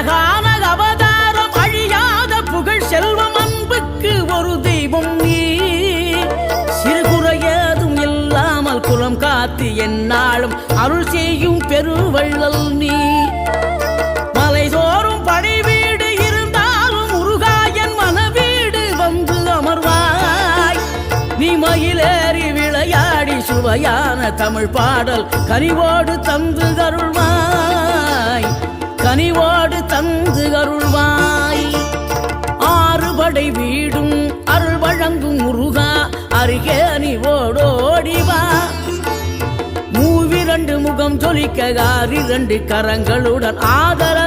அழகான அவதாரம் அழியாத புகழ் செல்வம் அன்புக்கு ஒரு தெய்வம் நீ சிறுகுறையதும் இல்லாமல் குலம் காத்து எந்நாளும் அருள் செய்யும் பெருவள்ளல் நீ மலைதோறும் படை வீடு இருந்தாலும் முருகாயன் மனவீடு வந்து அமர்வாய் நீ மயிலேறி விளையாடி சுவையான தமிழ் பாடல் கனிவோடு தந்து அருள்வாய் கனிவோடு தந்து அருள்வாய் ஆறுபடை வீடும் அருள் வழங்கும் முருகா அருகே நீ ஓடோடிவா மூவிரண்டு முகம் ஜொலிக்க 6 கரங்களுடன் ஆதர